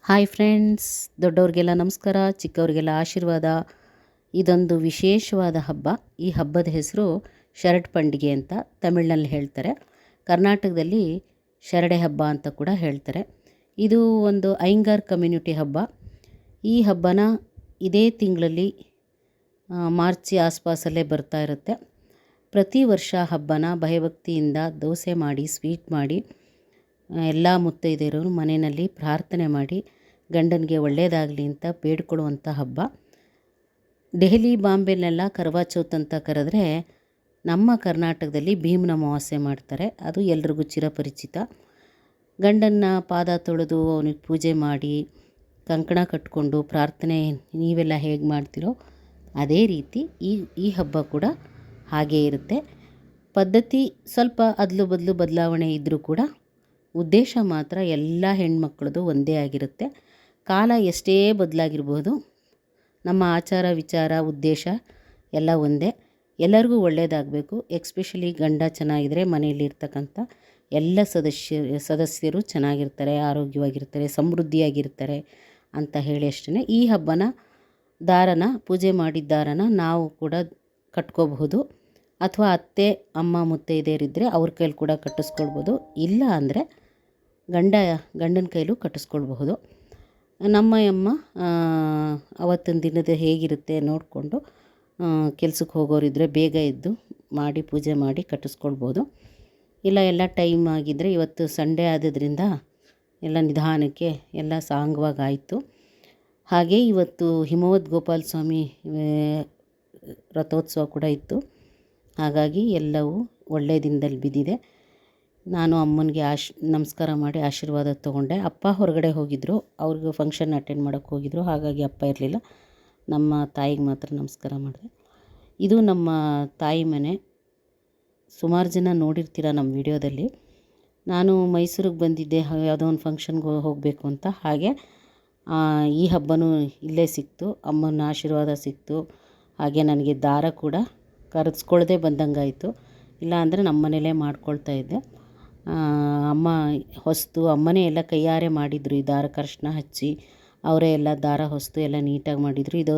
Hi friends, ದೊಡ್ಡವ್ರಿಗೆಲ್ಲ ನಮಸ್ಕಾರ, ಚಿಕ್ಕವ್ರಿಗೆಲ್ಲ ಆಶೀರ್ವಾದ. ಇದೊಂದು ವಿಶೇಷವಾದ ಹಬ್ಬ. ಈ ಹಬ್ಬದ ಹೆಸರು ಶರಡ್ ಪಂಡಿಗೆ ಅಂತ ತಮಿಳಿನಲ್ಲಿ ಹೇಳ್ತಾರೆ. ಕರ್ನಾಟಕದಲ್ಲಿ ಶರಡೆ ಹಬ್ಬ ಅಂತ ಕೂಡ ಹೇಳ್ತಾರೆ. ಇದು ಒಂದು ಐಂಗಾರ್ ಕಮ್ಯುನಿಟಿ ಹಬ್ಬ. ಈ ಹಬ್ಬನ ಇದೇ ತಿಂಗಳಲ್ಲಿ ಮಾರ್ಚ್ ಆಸ್ಪಾಸಲ್ಲೇ ಬರ್ತಾ ಇರುತ್ತೆ. ಪ್ರತಿ ವರ್ಷ ಹಬ್ಬನ ಭಯಭಕ್ತಿಯಿಂದ ದೋಸೆ ಮಾಡಿ, ಸ್ವೀಟ್ ಮಾಡಿ, ಎಲ್ಲ ಮುತ್ತೈದೆಯರು ಮನೆಯಲ್ಲಿ ಪ್ರಾರ್ಥನೆ ಮಾಡಿ ಗಂಡನಿಗೆ ಒಳ್ಳೆಯದಾಗಲಿ ಅಂತ ಬೇಡ್ಕೊಳ್ಳುವಂಥ ಹಬ್ಬ. ದೆಹಲಿ, ಬಾಂಬೆಲೆಲ್ಲ ಕರ್ವಾ ಚೌತ್ ಅಂತ ಕರೆದ್ರೆ, ನಮ್ಮ ಕರ್ನಾಟಕದಲ್ಲಿ ಭೀಮನ ಅಮಾವಾಸ್ಯೆ ಮಾಡ್ತಾರೆ. ಅದು ಎಲ್ರಿಗೂ ಚಿರಪರಿಚಿತ. ಗಂಡನ ಪಾದ ತೊಳೆದು ಅವನಿಗೆ ಪೂಜೆ ಮಾಡಿ ಕಂಕಣ ಕಟ್ಕೊಂಡು ಪ್ರಾರ್ಥನೆ ನೀವೆಲ್ಲ ಹೇಗೆ ಮಾಡ್ತೀರೋ ಅದೇ ರೀತಿ ಈ ಹಬ್ಬ ಕೂಡ ಹಾಗೇ ಇರುತ್ತೆ. ಪದ್ಧತಿ ಸ್ವಲ್ಪ ಅದಲು ಬದಲು ಬದಲಾವಣೆ ಇದ್ದರೂ ಕೂಡ ಉದ್ದೇಶ ಮಾತ್ರ ಎಲ್ಲ ಹೆಣ್ಮಕ್ಳದ್ದು ಒಂದೇ ಆಗಿರುತ್ತೆ. ಕಾಲ ಎಷ್ಟೇ ಬದಲಾಗಿರ್ಬೋದು, ನಮ್ಮ ಆಚಾರ ವಿಚಾರ ಉದ್ದೇಶ ಎಲ್ಲ ಒಂದೇ. ಎಲ್ಲರಿಗೂ ಒಳ್ಳೆಯದಾಗಬೇಕು. ಎಕ್ಸ್ಪೆಷಲಿ ಗಂಡ ಚೆನ್ನಾಗಿದ್ದರೆ ಮನೆಯಲ್ಲಿರ್ತಕ್ಕಂಥ ಎಲ್ಲ ಸದಸ್ಯರು ಚೆನ್ನಾಗಿರ್ತಾರೆ, ಆರೋಗ್ಯವಾಗಿರ್ತಾರೆ, ಸಮೃದ್ಧಿಯಾಗಿರ್ತಾರೆ ಅಂತ ಹೇಳಿ ಅಷ್ಟೇ. ಈ ಹಬ್ಬನ ಪೂಜೆ ಮಾಡಿದ ದಾರನ ನಾವು ಕೂಡ ಕಟ್ಕೋಬಹುದು, ಅಥವಾ ಅತ್ತೆ ಅಮ್ಮ ಮುತ್ತೈದೆಯರಿದ್ದರೆ ಅವ್ರ ಕೈಲಿ ಕೂಡ ಕಟ್ಟಿಸ್ಕೊಳ್ಬೋದು. ಇಲ್ಲ ಅಂದರೆ ಗಂಡನ ಕೈಲೂ ಕಟ್ಟಿಸ್ಕೊಳ್ಬಹುದು. ನಮ್ಮ ಅಮ್ಮ ಅವತ್ತಿನ ದಿನದ ಹೇಗಿರುತ್ತೆ ನೋಡಿಕೊಂಡು ಕೆಲ್ಸಕ್ಕೆ ಹೋಗೋರಿದ್ದರೆ ಬೇಗ ಎದ್ದು ಮಾಡಿ ಪೂಜೆ ಮಾಡಿ ಕಟ್ಟಿಸ್ಕೊಳ್ಬೋದು. ಇಲ್ಲ ಎಲ್ಲ ಟೈಮ್ ಆಗಿದ್ದರೆ, ಇವತ್ತು ಸಂಡೇ ಆದ್ರಿಂದ ಎಲ್ಲ ನಿಧಾನಕ್ಕೆ ಎಲ್ಲ ಸಾಂಗವಾಗಿ ಆಯಿತು. ಹಾಗೆ ಇವತ್ತು ಹಿಮವದ್ ಗೋಪಾಲ ಸ್ವಾಮಿ ರಥೋತ್ಸವ ಕೂಡ ಇತ್ತು. ಹಾಗಾಗಿ ಎಲ್ಲವೂ ಒಳ್ಳೆಯ ದಿನದಲ್ಲಿ ಬಿದ್ದಿದೆ. ನಾನು ಅಮ್ಮನಿಗೆ ನಮಸ್ಕಾರ ಮಾಡಿ ಆಶೀರ್ವಾದ ತೊಗೊಂಡೆ. ಅಪ್ಪ ಹೊರಗಡೆ ಹೋಗಿದ್ದರು, ಅವ್ರಿಗೆ ಫಂಕ್ಷನ್ ಅಟೆಂಡ್ ಮಾಡೋಕ್ಕೆ ಹೋಗಿದ್ದರು. ಹಾಗಾಗಿ ಅಪ್ಪ ಇರಲಿಲ್ಲ. ನಮ್ಮ ತಾಯಿಗೆ ಮಾತ್ರ ನಮಸ್ಕಾರ ಮಾಡಿದೆ. ಇದು ನಮ್ಮ ತಾಯಿ ಮನೆ. ಸುಮಾರು ಜನ ನೋಡಿರ್ತೀರ ನಮ್ಮ ವಿಡಿಯೋದಲ್ಲಿ. ನಾನು ಮೈಸೂರಿಗೆ ಬಂದಿದ್ದೆ ಯಾವುದೋ ಒಂದು ಫಂಕ್ಷನ್ಗೆ ಹೋಗಬೇಕು ಅಂತ. ಹಾಗೆ ಈ ಹಬ್ಬನೂ ಇಲ್ಲೇ ಸಿಕ್ತು. ಅಮ್ಮನ ಆಶೀರ್ವಾದ ಸಿಕ್ತು. ಹಾಗೆ ನನಗೆ ದಾರ ಕೂಡ ಕರೆಸ್ಕೊಳ್ಳದೆ ಬಂದಂಗಾಯಿತು. ಇಲ್ಲ ಅಂದರೆ ನಮ್ಮ ಮನೇಲೇ ಮಾಡ್ಕೊಳ್ತಾ ಇದ್ದೆ. ಅಮ್ಮ ಹೊಸ್ತು ಅಮ್ಮನೇ ಎಲ್ಲ ಕೈಯಾರೆ ಮಾಡಿದರು. ಈ ದಾರ ಅರಿಶಿನ ಹಚ್ಚಿ ಅವರೇ ಎಲ್ಲ ದಾರ ಹೊಸ್ತು ಎಲ್ಲ ನೀಟಾಗಿ ಮಾಡಿದರು. ಇದು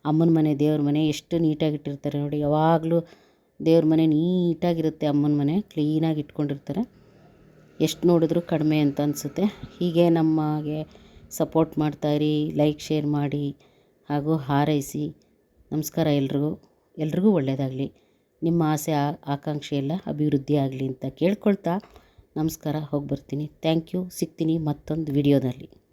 ಅಮ್ಮನ ಮನೆ, ದೇವ್ರ ಮನೆ ಎಷ್ಟು ನೀಟಾಗಿ ಇಟ್ಟಿರ್ತಾರೆ ನೋಡಿ. ಯಾವಾಗಲೂ ದೇವ್ರ ಮನೆ ನೀಟಾಗಿರುತ್ತೆ. ಅಮ್ಮನ ಮನೆ ಕ್ಲೀನಾಗಿ ಇಟ್ಕೊಂಡಿರ್ತಾರೆ. ಎಷ್ಟು ನೋಡಿದ್ರೂ ಕಡಿಮೆ ಅಂತ ಅನಿಸುತ್ತೆ. ಹೀಗೆ ನಮಗೆ ಸಪೋರ್ಟ್ ಮಾಡ್ತಾಯಿರಿ, ಲೈಕ್ ಶೇರ್ ಮಾಡಿ ಹಾಗೂ ಹಾರೈಸಿ. ನಮಸ್ಕಾರ ಎಲ್ರಿಗೂ ಒಳ್ಳೆಯದಾಗಲಿ. ನಿಮ್ಮ ಆಸೆ ಆಕಾಂಕ್ಷೆ ಎಲ್ಲ ಅಭಿವೃದ್ಧಿ ಆಗಲಿ ಅಂತ ಕೇಳ್ಕೊಳ್ತಾ ನಮಸ್ಕಾರ, ಹೋಗಿ ಬರ್ತೀನಿ. Thank you. ಸಿಗ್ತೀನಿ ಮತ್ತೊಂದು ವಿಡಿಯೋದಲ್ಲಿ.